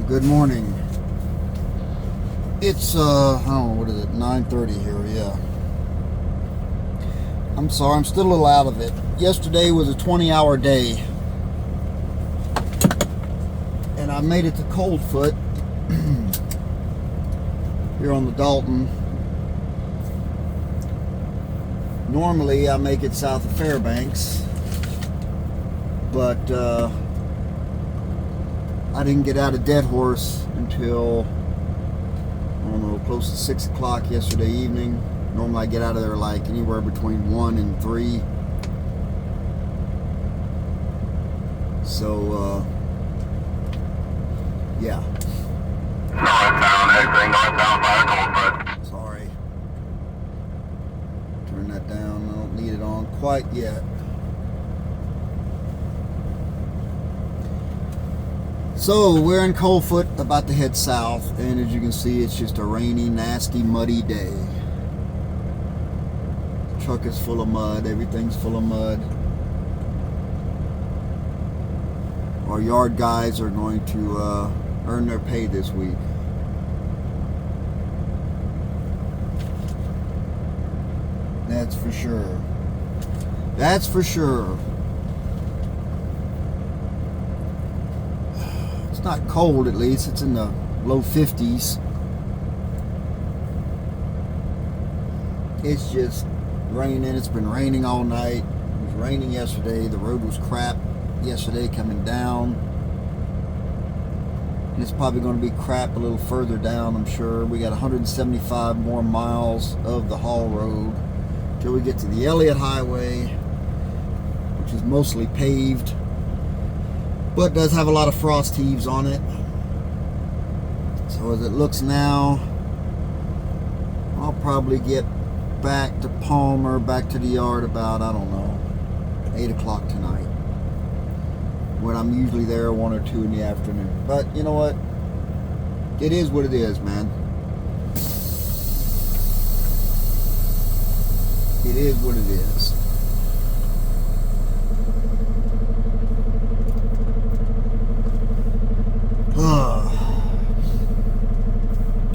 Good morning. It's I don't know, what is it, 9:30 here, yeah. I'm sorry, I'm still a little out of it. Yesterday was a 20-hour day. And I made it to Coldfoot here on the Dalton. Normally I make it south of Fairbanks, but I didn't get out of Dead Horse until, I don't know, close to 6 o'clock yesterday evening. Normally I get out of there like anywhere between 1 and 3. So, yeah. Northbound, exiting northbound via Coldfoot. Sorry. Turn that down. I don't need it on quite yet. So we're in Coldfoot, about to head south, and as you can see, it's just a rainy, nasty, muddy day. The truck is full of mud. Everything's full of mud. Our yard guys are going to earn their pay this week. That's for sure. That's for sure. It's not cold, at least. It's in the low 50s. It's just raining. It's been raining all night. It was raining yesterday. The road was crap yesterday coming down. And it's probably going to be crap a little further down, I'm sure. We got 175 more miles of the haul road till we get to the Elliott Highway, which is mostly paved, but does have a lot of frost heaves on it. So as it looks now, I'll probably get back to Palmer, back to the yard about, I don't know, 8 o'clock tonight, when I'm usually there 1 or 2 in the afternoon. But you know what? It is what it is, man. It is what it is.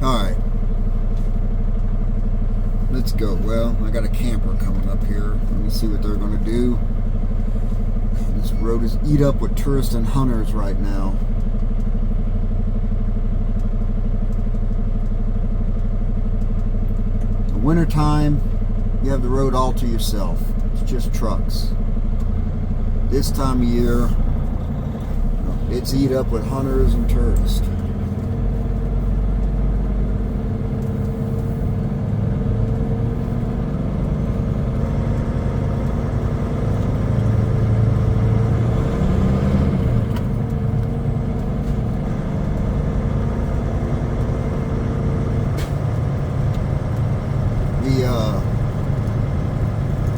Alright. Let's go. Well, I got a camper coming up here. Let me see what they're going to do. This road is eat up with tourists and hunters right now. The winter time, you have the road all to yourself. It's just trucks. This time of year, it's eat up with hunters and tourists.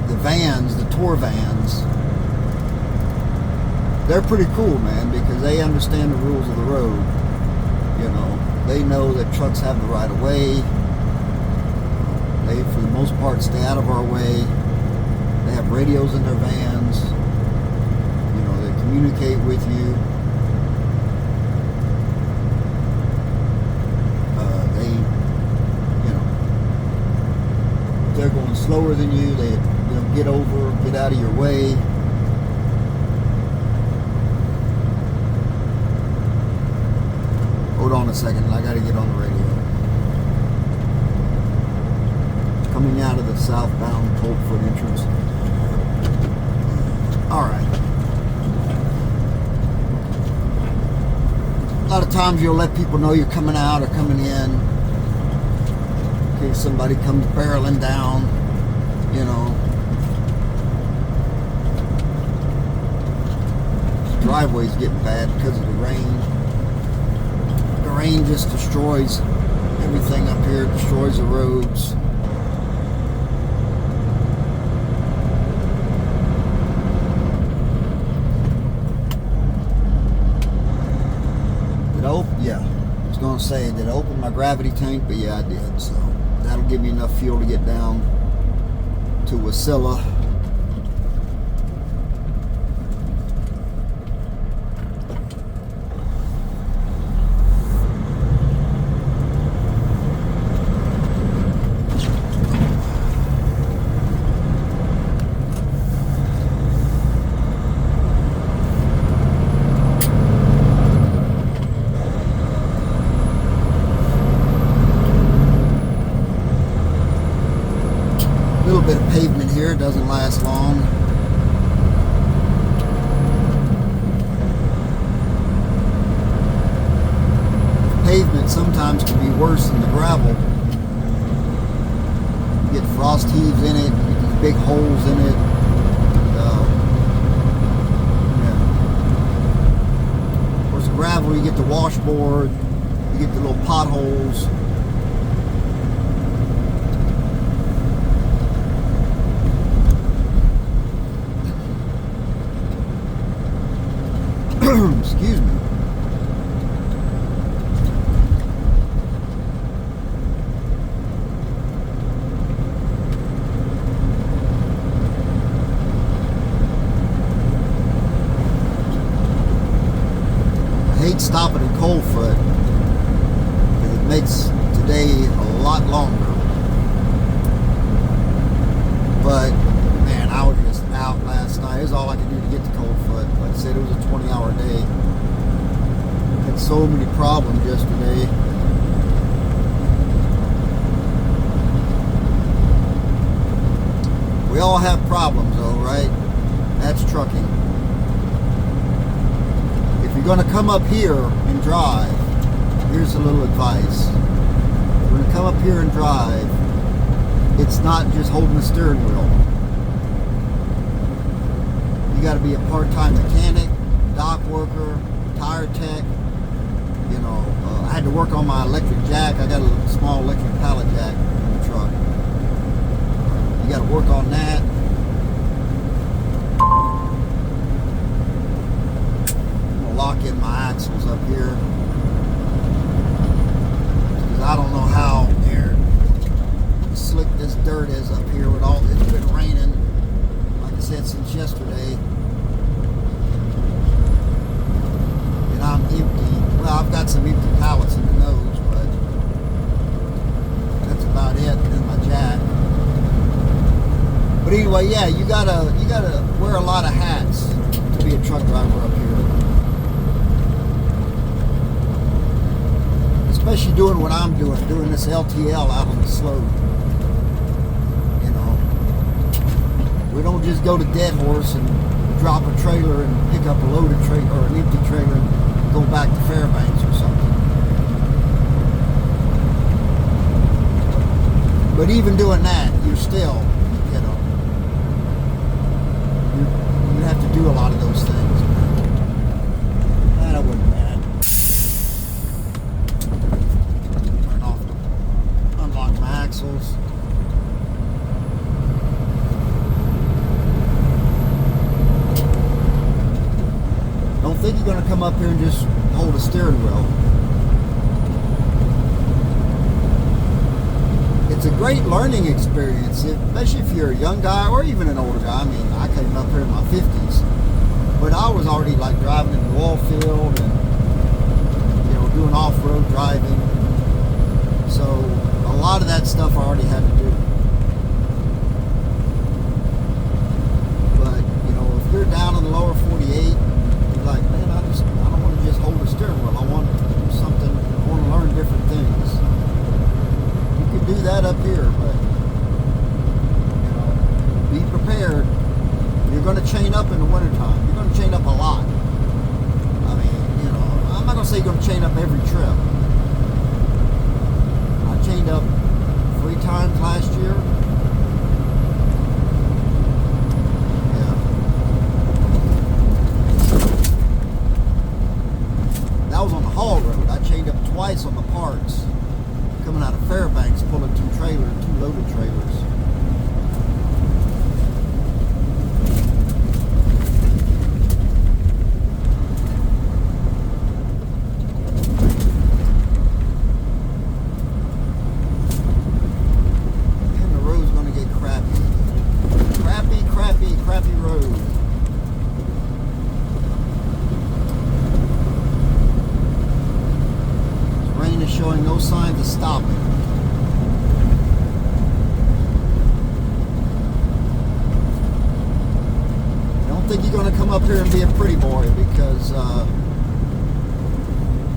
The vans, the tour vans, they're pretty cool, man, because they understand the rules of the road. You know, they know that trucks have the right of way. They, for the most part, stay out of our way. They have radios in their vans. You know, they communicate with you. They're going slower than you. They'll get over, get out of your way. Hold on a second, I gotta get on the radio. Coming out of the southbound Coldfoot entrance. Alright. A lot of times you'll let people know you're coming out or coming in. In case somebody comes barreling down, you know. The driveway's getting bad because of the rain. The rain just destroys everything up here, destroys the roads. Did I open? Yeah. I was going to say, did I open my gravity tank? But yeah, I did, so. That'll give me enough fuel to get down to Wasilla. pavement sometimes can be worse than the gravel. You get frost heaves in it, you get these big holes in it. Yeah. Of course, the gravel, you get the washboard, you get the little potholes. Excuse me. I hate stopping in Coldfoot because it makes today a lot longer. But man, I was just out last night. It was all I could do to get to Coldfoot. Like I said, it was a 20-hour day. Had so many problems yesterday. We all have problems though, right? That's trucking. If you're going to come up here and drive, here's a little advice. If you're going to come up here and drive, it's not just holding the steering wheel. You got to be a part-time mechanic, dock worker, tire tech. You know, I had to work on my electric jack. I got a small electric pallet jack in the truck. You got to work on that. I'm gonna lock in my axles up here because I don't know how slick this dirt is up here with all. It's been raining, like I said, since yesterday. And I'm empty. Well, I've got some empty pallets in the nose, but that's about it in my jack. But anyway, yeah, you gotta wear a lot of hats to be a truck driver up here. Especially doing what I'm doing this LTL out on the slope. You know, we don't just go to Dead Horse and drop a trailer and pick up a loaded trailer or an empty trailer and go back to Fairbanks or something. But even doing that, you're still, you know, you have to do a lot of those things. That wasn't bad. Turn off, unlock my axles. Don't think you're going to come up here and just hold a steering wheel. It's a great learning experience, especially if you're a young guy or even an older guy. I mean, I came up here in my 50s, but I was already like driving in the oil field and, you know, doing off-road driving. So a lot of that stuff I already had to do. But, you know, if you're down in the lower 48, you're like, man, I don't want to just hold a steering wheel. I want to do something, I want to learn different things. Do that up here, but you know, be prepared. You're going to chain up in the wintertime. You're going to chain up a lot. I mean, you know, I'm not going to say you're going to chain up every trip. I chained up 3 times last year. Yeah. That was on the haul road. I chained up twice on the parts. Coming out of Fairbanks, pulling 2 loaded trailers. And the road's going to get crappy. Crappy road. Rain is showing no signs of stopping. I don't think you're going to come up here and be a pretty boy because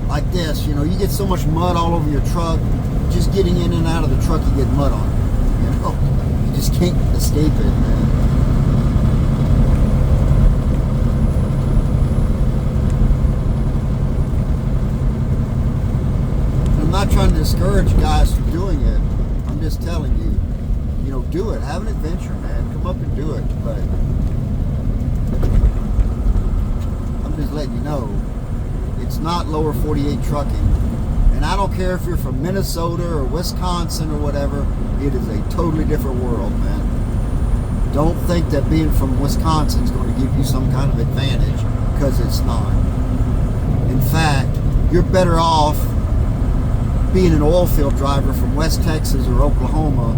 like this, you know, you get so much mud all over your truck. Just getting in and out of the truck, you get mud on it. You know, you just can't escape it, man. discourage guys from doing it. I'm just telling you, you know, do it. Have an adventure, man. Come up and do it. But I'm just letting you know, it's not lower 48 trucking. And I don't care if you're from Minnesota or Wisconsin or whatever, it is a totally different world, man. Don't think that being from Wisconsin is going to give you some kind of advantage, because it's not. In fact, you're better off being an oil field driver from West Texas or Oklahoma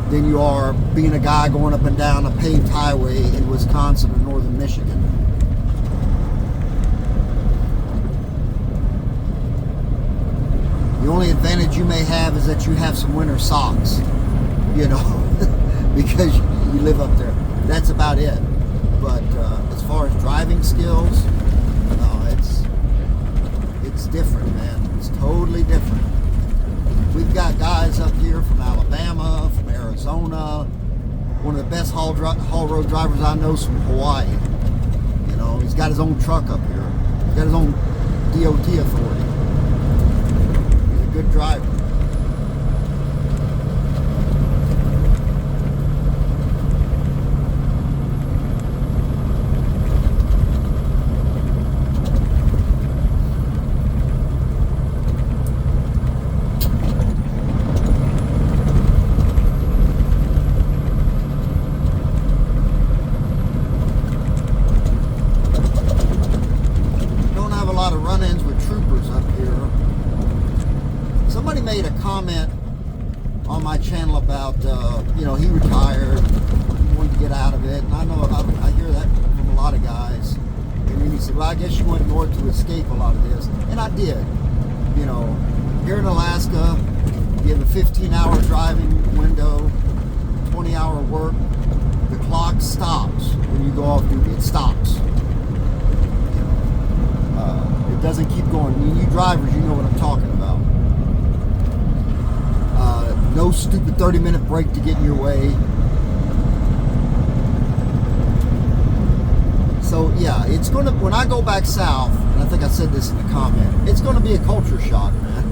than you are being a guy going up and down a paved highway in Wisconsin or northern Michigan. The only advantage you may have is that you have some winter socks, you know, because you live up there. That's about it. But as far as driving skills, no, it's different, man. It's totally different. We've got guys up here from Alabama, from Arizona. One of the best haul road drivers I know is from Hawaii. You know, he's got his own truck up here. He's got his own DOT authority. He's a good driver. Run-ins with troopers up here. Somebody made a comment on my channel about you know, he retired, he wanted to get out of it, and I know I hear that from a lot of guys. And then he said, well, I guess you went north to escape a lot of this, and I did. You know, here in Alaska, you have a 15-hour driving window, 20-hour work. The clock stops when you go off duty. It stops. It doesn't keep going. You drivers, you know what I'm talking about. No stupid 30-minute break to get in your way. So yeah, it's gonna, when I go back south, and I think I said this in the comment, it's gonna be a culture shock, man.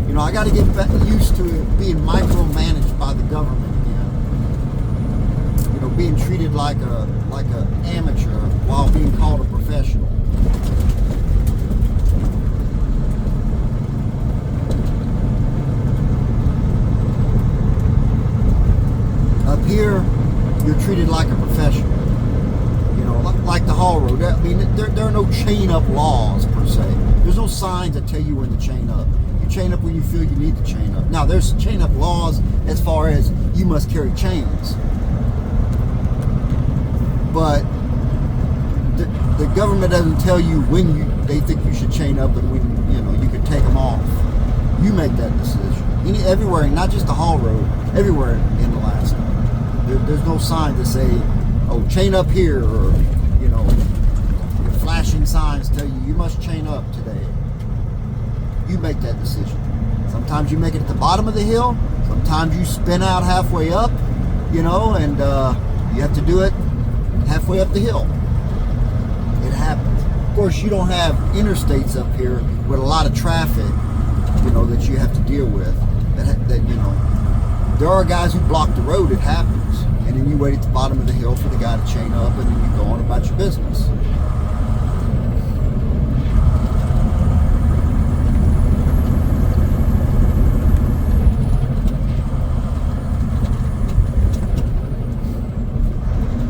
You know, I got to get used to being micromanaged by the government again. You know, being treated like a amateur while being called a professional. Up here, you're treated like a professional. You know, like the haul road. I mean, there are no chain up laws per se. There's no signs that tell you when to chain up. You chain up when you feel you need to chain up. Now, there's chain up laws as far as you must carry chains. But the government doesn't tell you when they think you should chain up and when, you know, you can take them off. You make that decision. Everywhere, not just the haul road, everywhere in Alaska. There's no sign to say, oh, chain up here, or, you know, flashing signs tell you must chain up today. You make that decision. Sometimes you make it at the bottom of the hill. Sometimes you spin out halfway up, you know, and you have to do it halfway up the hill. It happens. Of course, you don't have interstates up here with a lot of traffic, you know, that you have to deal with. That you know, there are guys who block the road. It happens. And then you wait at the bottom of the hill for the guy to chain up, and then you go on about your business.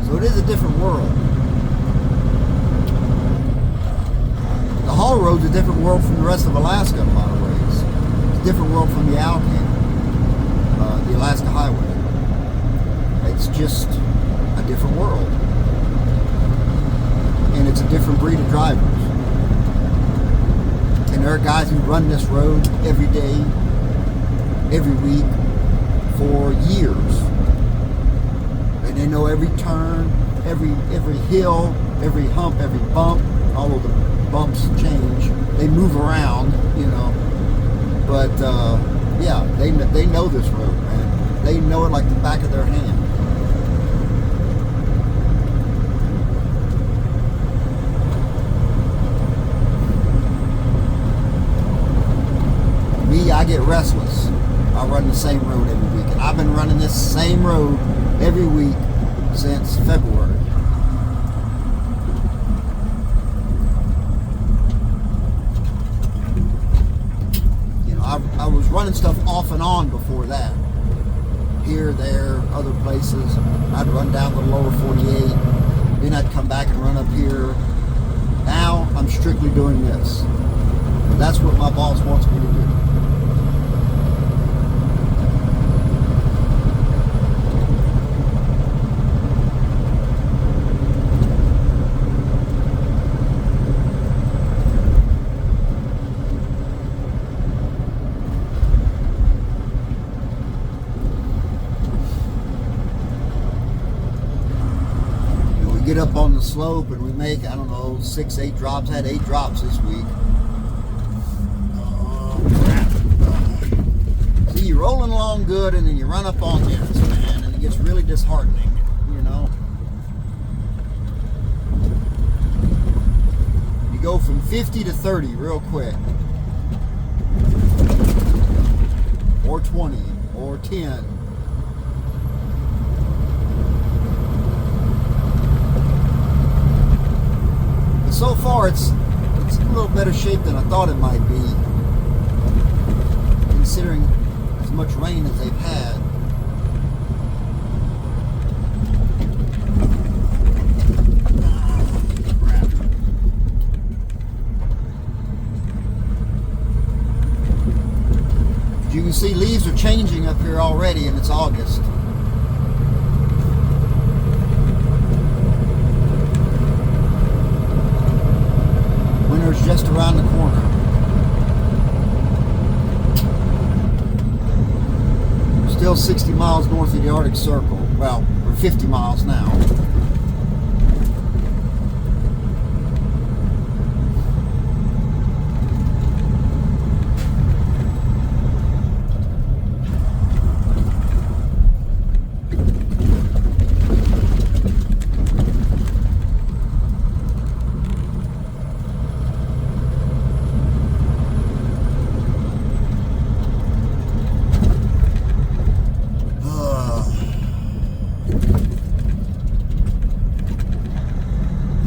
So it is a different world. The haul road's a different world from the rest of Alaska in a lot of ways. It's a different world from the Alaskan, the Alaska Highway. It's just a different world. And it's a different breed of drivers. And there are guys who run this road every day, every week, for years. And they know every turn, every hill, every hump, every bump. Although the bumps change, they move around, you know. But yeah, they know this road, man. They know it like the back of their hand. Me, I I get restless. I run the same road every week. And I've been running this same road every week since February. You know, I was running stuff off and on before that. Here, there, other places. I'd run down the lower 48. Then I'd come back and run up here. Now I'm strictly doing this. And that's what my boss wants me to do. Get up on the slope and we make, I don't know, 6, 8 drops. I had 8 drops this week. See, you're rolling along good and then you run up on this, man, and it gets really disheartening, you know. You go from 50 to 30 real quick. Or 20, or 10. So far, it's in a little better shape than I thought it might be, considering as much rain as they've had. Crap. As you can see, leaves are changing up here already, and it's August. Winter's just around the corner. We're still 60 miles north of the Arctic Circle. Well, we're 50 miles now.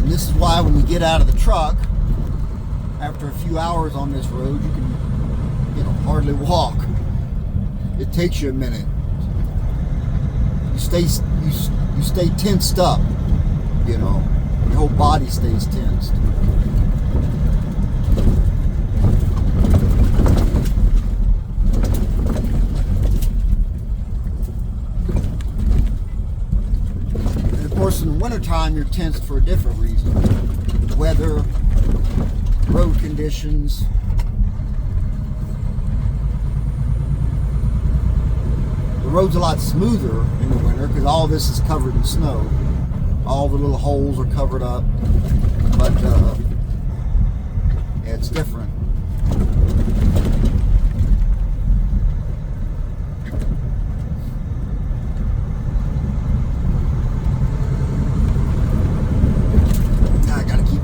This is why when you get out of the truck, after a few hours on this road, you can, hardly walk. It takes you a minute. You stay tensed up, your whole body stays tensed. Of course, in the wintertime, you're tensed for a different reason. Weather, road conditions. The road's a lot smoother in the winter because all this is covered in snow. All the little holes are covered up. But, yeah, it's different.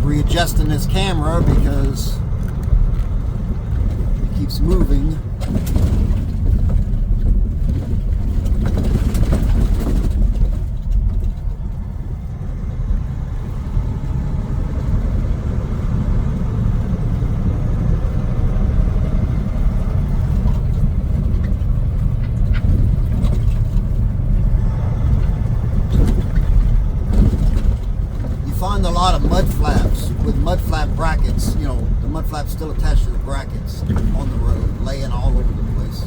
Readjusting this camera because it keeps moving. Find a lot of mud flaps with mud flap brackets, the mud flap's still attached to the brackets on the road, laying all over the place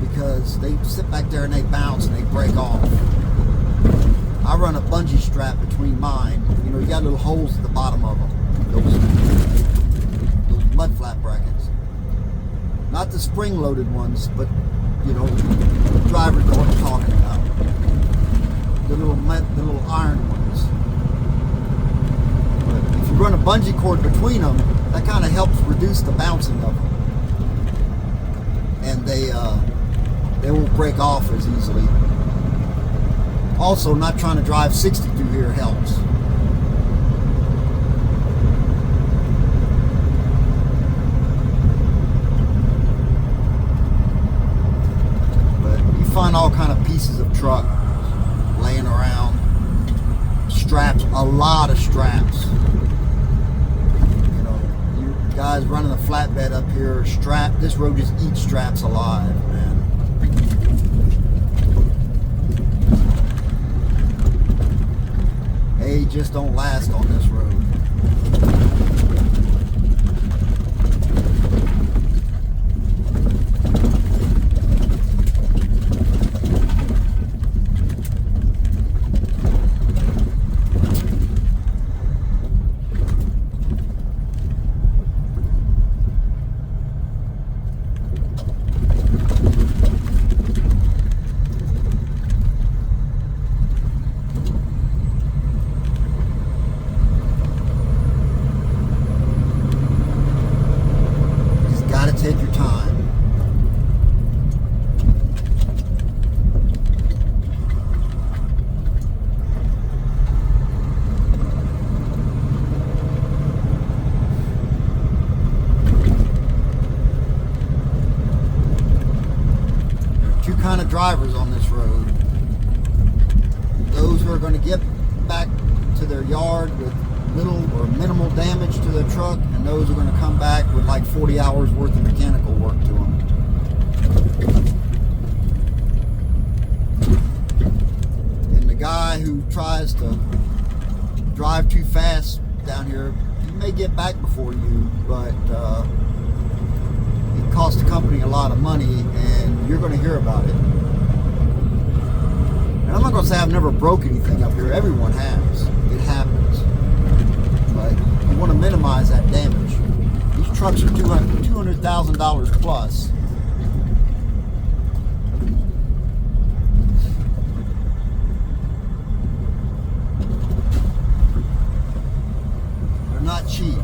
because they sit back there and they bounce and they break off. I run a bungee strap between mine. You got little holes at the bottom of them, those mud flap brackets. Not the spring-loaded ones, but the drivers know what I'm talking about. The little iron ones. If you run a bungee cord between them, that kind of helps reduce the bouncing of them, and they won't break off as easily. Also, not trying to drive 60 through here helps. truck laying around. Straps, a lot of straps. You know, you guys running a flatbed up here, this road just eats straps alive, man. They just don't last on this road. Take your time. There are two kind of drivers on this road. Those who are going to get back to their yard with little or minimal damage to their truck, and those are going to come back with like 40 hours worth of mechanical work to them. And the guy who tries to drive too fast down here, he may get back before you, but it costs the company a lot of money, and you're going to hear about it. And I'm not going to say I've never broke anything up here. Everyone has. It happens. But you want to minimize that damage. These trucks are $200,000 plus. They're not cheap.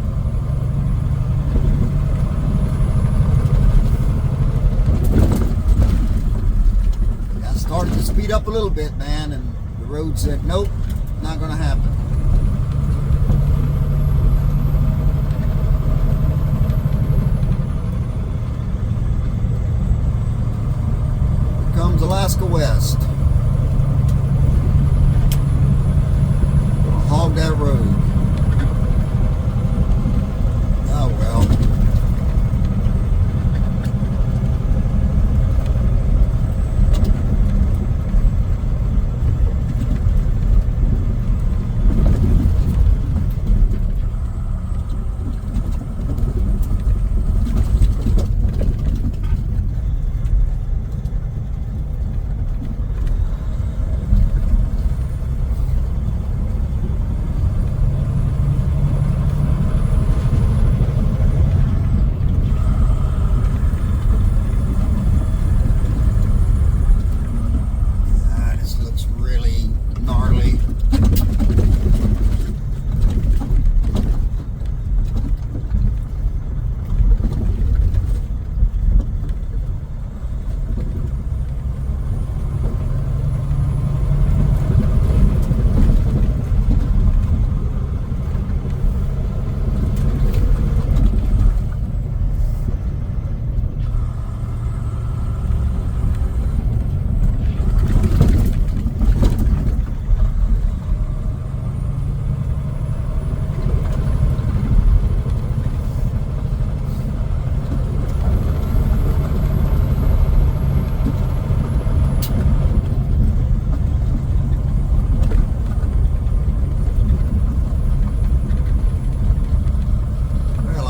I started to speed up a little bit, man, and the road said, nope, not going to happen. Alaska West. Gonna hog that road. Oh well.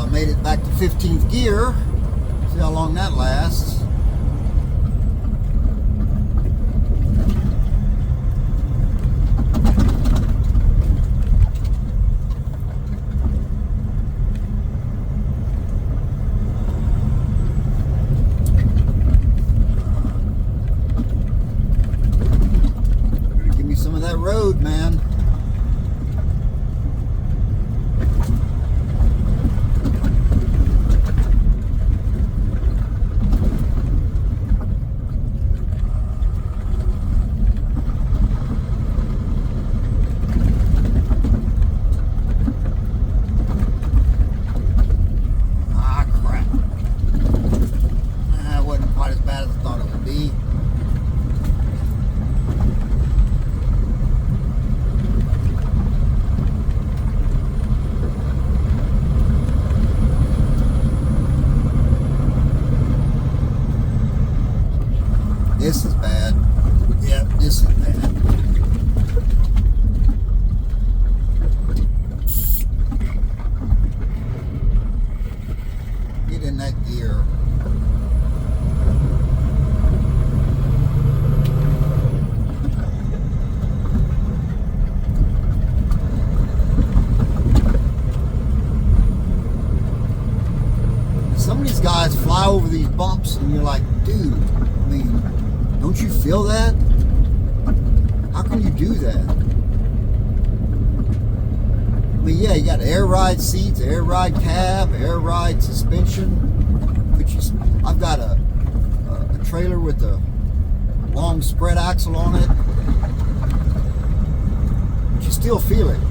Made it back to 15th gear. See how long that lasts. Give me some of that road, man. This is bad. Yeah, this is bad. Get in that gear. Some of these guys fly over these bumps and you're like, dude, I mean, don't you feel that? How can you do that? I mean, yeah, you got air ride seats, air ride cab, air ride suspension. I've got a trailer with a long spread axle on it, but you still feel it.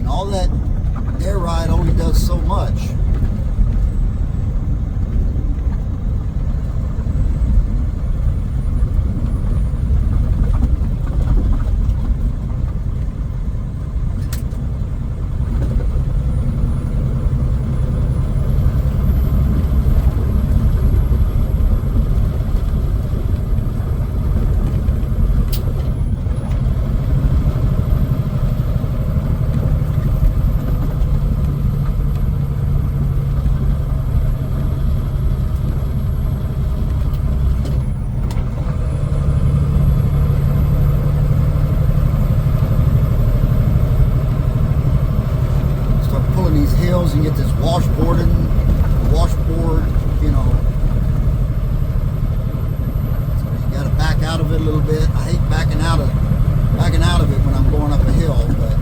All that air ride only does so much. And get this washboard, you know. So you got to back out of it a little bit. I hate backing out of it when I'm going up a hill, but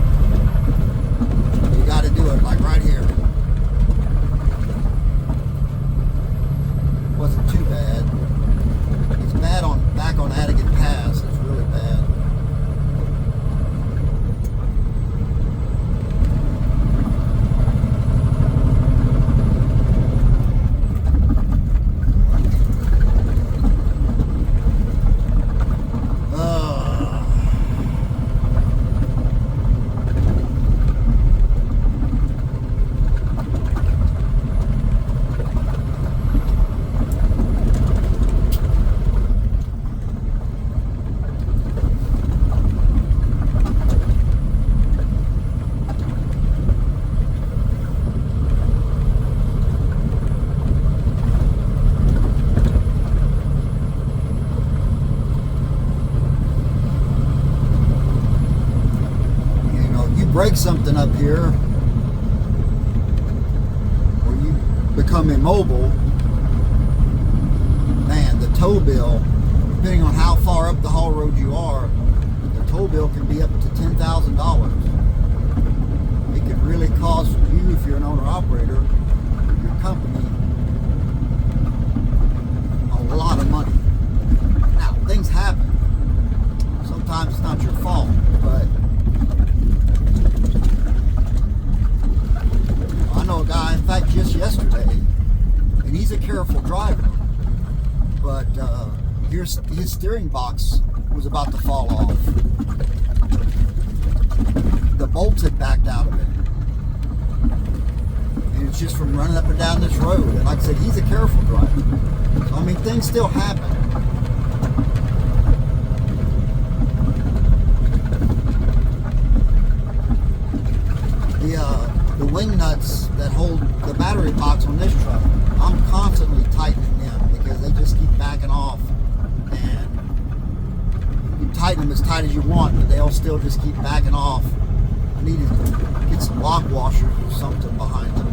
you got to do it, like right here. Wasn't too bad. It's bad back on Alaskan Pass. It's really bad. Break something up here, or you become immobile, man, the tow bill, depending on how far up the haul road you are, the tow bill can be up to $10,000. It could really cost you, if you're an owner-operator, your company, a lot of money. Now, things happen. Sometimes it's not your fault, but I know a guy, in fact, just yesterday, and he's a careful driver, but his steering box was about to fall off. The bolts had backed out of it. And it's just from running up and down this road. And like I said, he's a careful driver. So, I mean, things still happen. The wing nuts that hold the battery box on this truck, I'm constantly tightening them because they just keep backing off, and you tighten them as tight as you want, but they'll still just keep backing off. I need to get some lock washers or something behind them.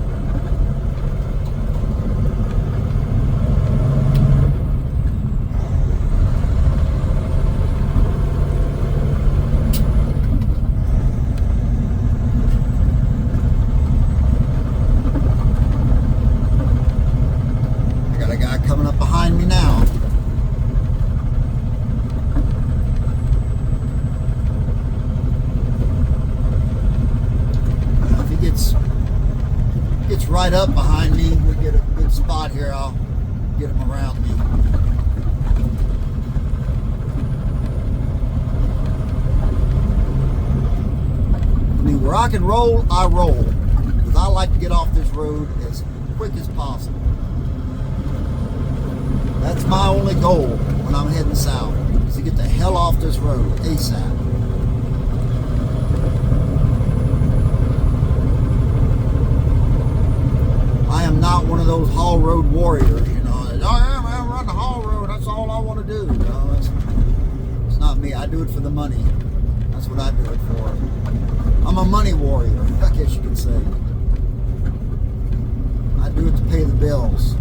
Right up behind me, we get a good spot here, I'll get him around me. Where I can roll, I roll. Because I like to get off this road as quick as possible. That's my only goal when I'm heading south, is to get the hell off this road ASAP. I am not one of those haul road warriors, you know. I run the haul road, that's all I want to do. No, it's not me. I do it for the money. That's what I do it for. I'm a money warrior, I guess you could say. I do it to pay the bills.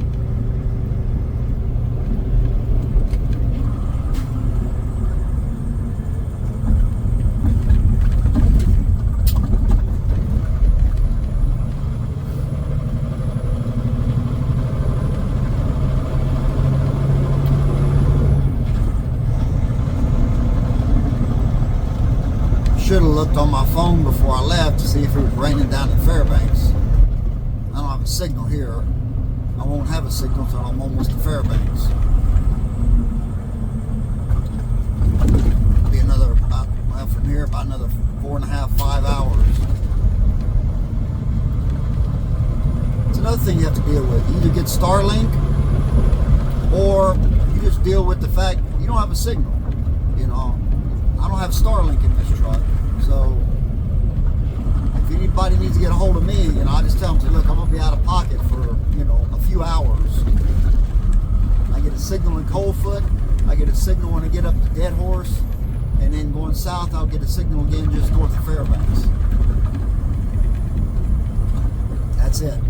Should have looked on my phone before I left to see if it was raining down in Fairbanks. I don't have a signal here. I won't have a signal until I'm almost to Fairbanks. It'll be another, well, from here about another 4.5, 5 hours. It's another thing you have to deal with. You either get Starlink or you just deal with the fact you don't have a signal. You know, I don't have Starlink in this truck. So, if anybody needs to get a hold of me, you know, I just tell them, look, I'm going to be out of pocket for, you know, a few hours. I get a signal in Coldfoot. I get a signal when I get up to Dead Horse. And then going south, I'll get a signal again just north of Fairbanks. That's it.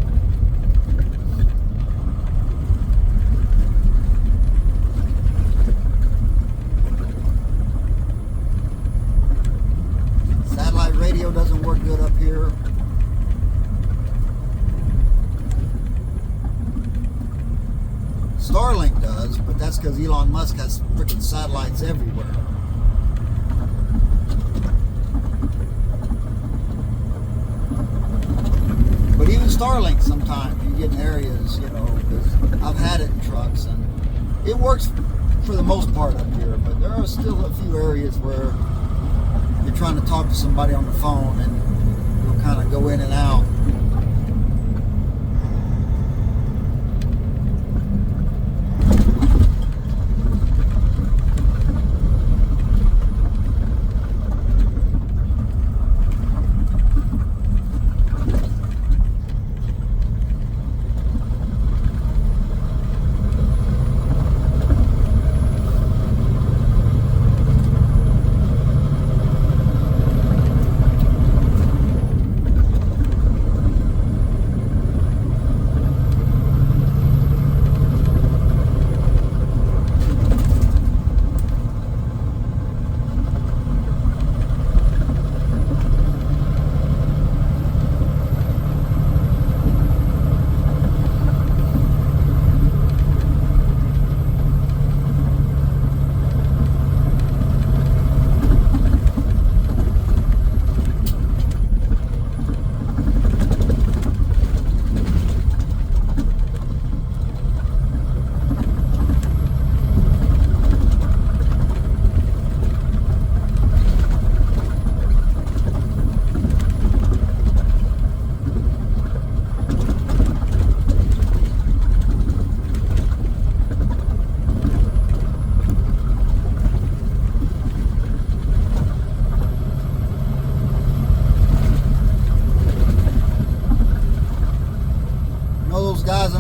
Radio doesn't work good up here. Starlink does, but that's because Elon Musk has freaking satellites everywhere. But even Starlink sometimes you get in areas, you know, because I've had it in trucks and it works for the most part up here, but there are still a few areas where you're trying to talk to somebody on the phone and you'll kind of go in and out.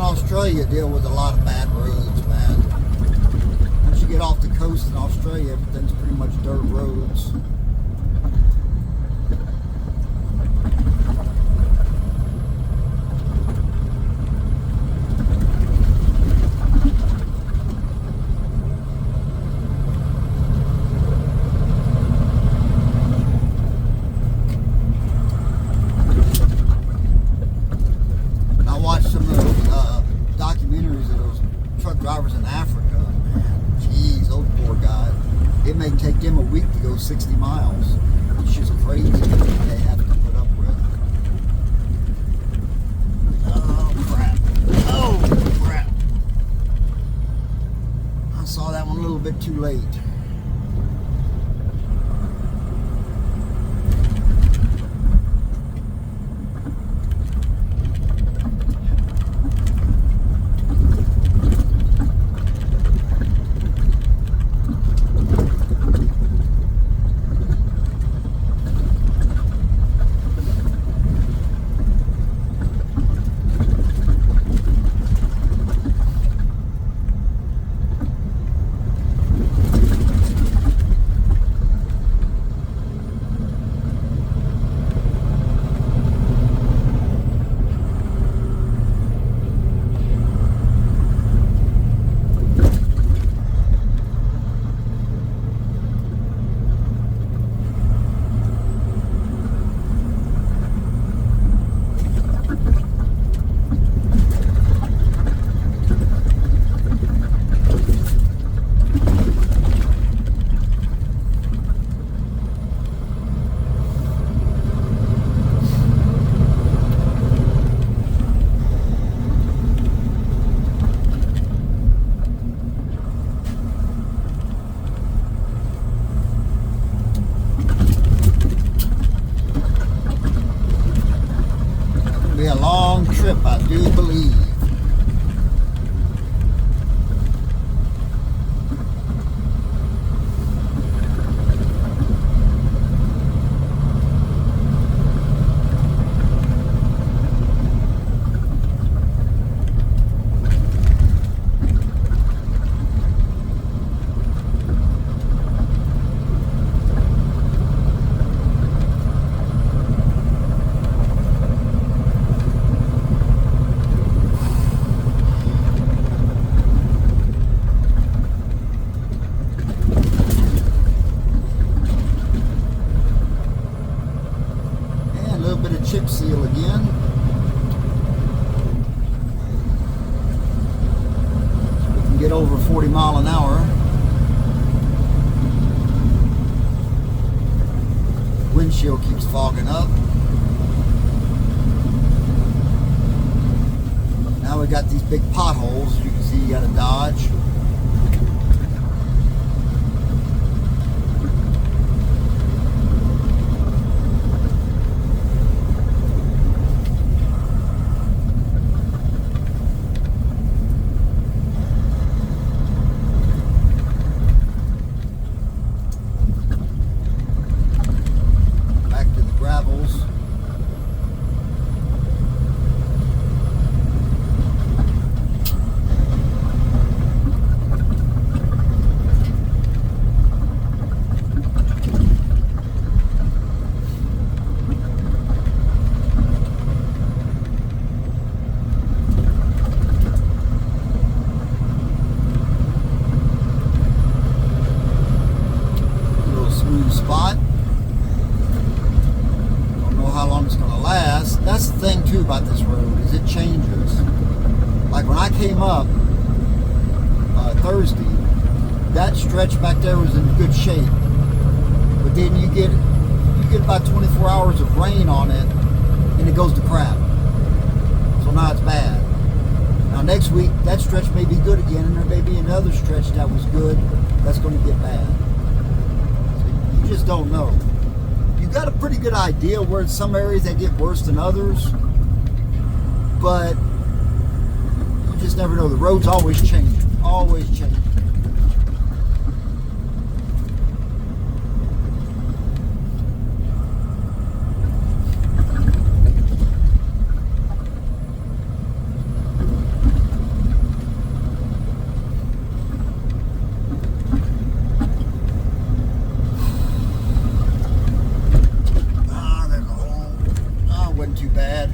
Australia deal with a lot of bad roads, man. Once you get off the coast in Australia, everything's pretty much dirt roads. Drivers in Africa, man, jeez, those poor guys. It may take them a week to go 60 miles. It's just crazy what they have to put up with. Oh, crap. Oh, crap. I saw that one a little bit too late. long trip, I do believe. Chip seal again. We can get over 40 mile an hour. Windshield keeps fogging up. Now we got these big potholes. You can see you got to dodge. Spot. Don't know how long it's going to last. That's the thing too about this road, is it changes. Like when I came up Thursday, that stretch back there was in good shape, but then you get about 24 hours of rain on it and it goes to crap. So now it's bad. Now next week that stretch may be good again, and there may be another stretch that was good that's going to get bad. Just don't know. You got a pretty good idea where in some areas they get worse than others, but you just never know. The road's always changing, always changing. Too bad.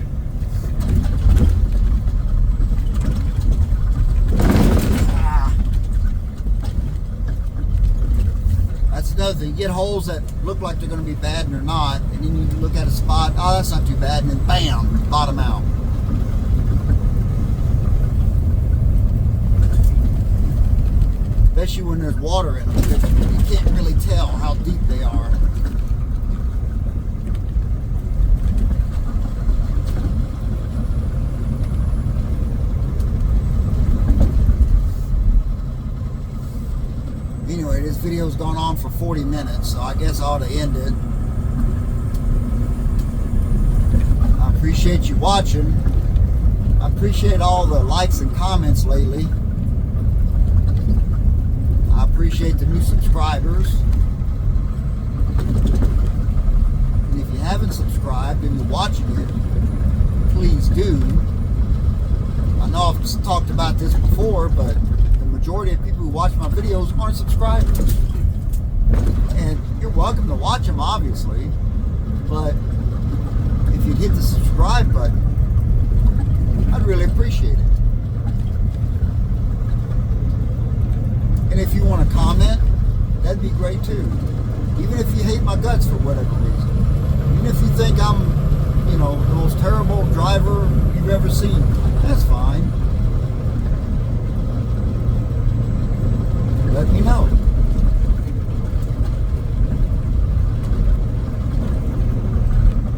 That's another thing. You get holes that look like they're going to be bad and they're not, and then you look at a spot, oh, that's not too bad, and then bam, bottom out. Especially when there's water in them, because you can't really tell how deep they are. Anyway, this video's gone on for 40 minutes, so I guess I ought to end it. I appreciate you watching. I appreciate all the likes and comments lately. I appreciate the new subscribers. And if you haven't subscribed and you're watching it, please do. I know I've talked about this before, but the majority of people who watch my videos aren't subscribers. And you're welcome to watch them, obviously, but if you'd hit the subscribe button, I'd really appreciate it. And if you want to comment, that'd be great too. Even if you hate my guts for whatever reason. Even if you think I'm, the most terrible driver you've ever seen, that's fine. Let me know.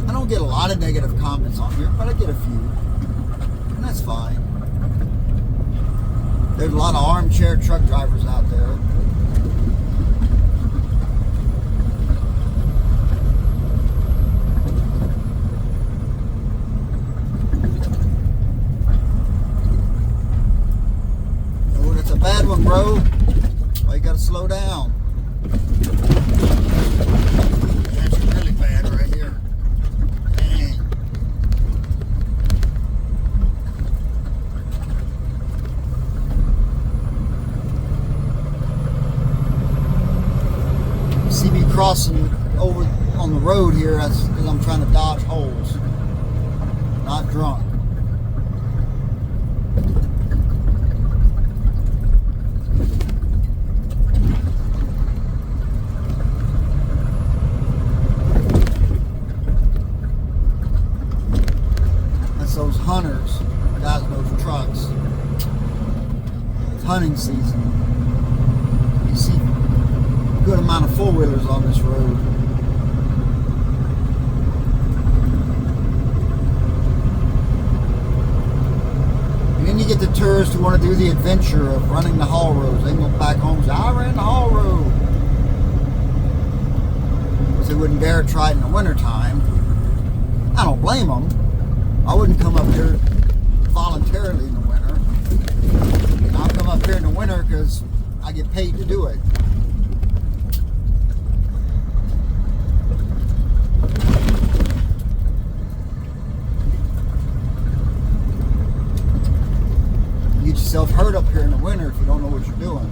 I don't get a lot of negative comments on here, but I get a few. And that's fine. There's a lot of armchair truck drivers out there. see me crossing over on the road here, that's because I'm trying to dodge holes. Not drunk. That's those hunters, guys in those trucks. It's hunting season. You see a good amount of four-wheelers on this road. And then you get the tourists who want to do the adventure of running the haul roads. They can go back home and say, I ran the haul road. Because they wouldn't dare try it in the wintertime. I don't blame them. I wouldn't come up here voluntarily in the winter. And I'll come up here in the winter because I get paid to do it. You get yourself hurt up here in the winter if you don't know what you're doing.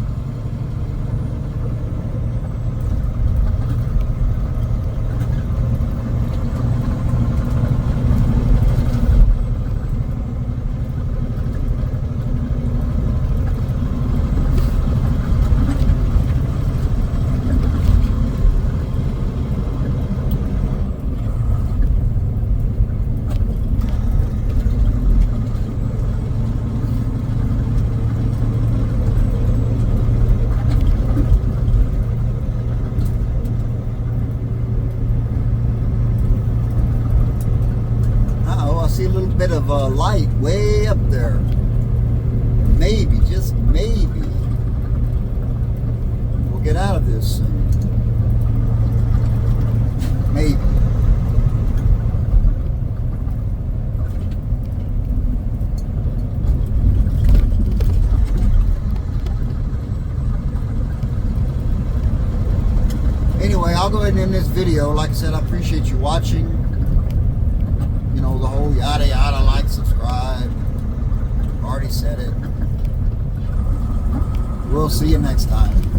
See a little bit of a light way up there. Maybe, just maybe, we'll get out of this soon. Maybe. Anyway, I'll go ahead and end this video. Like I said, I appreciate you watching. You know, the whole yada yada, like, subscribe. Already said it. We'll see you next time.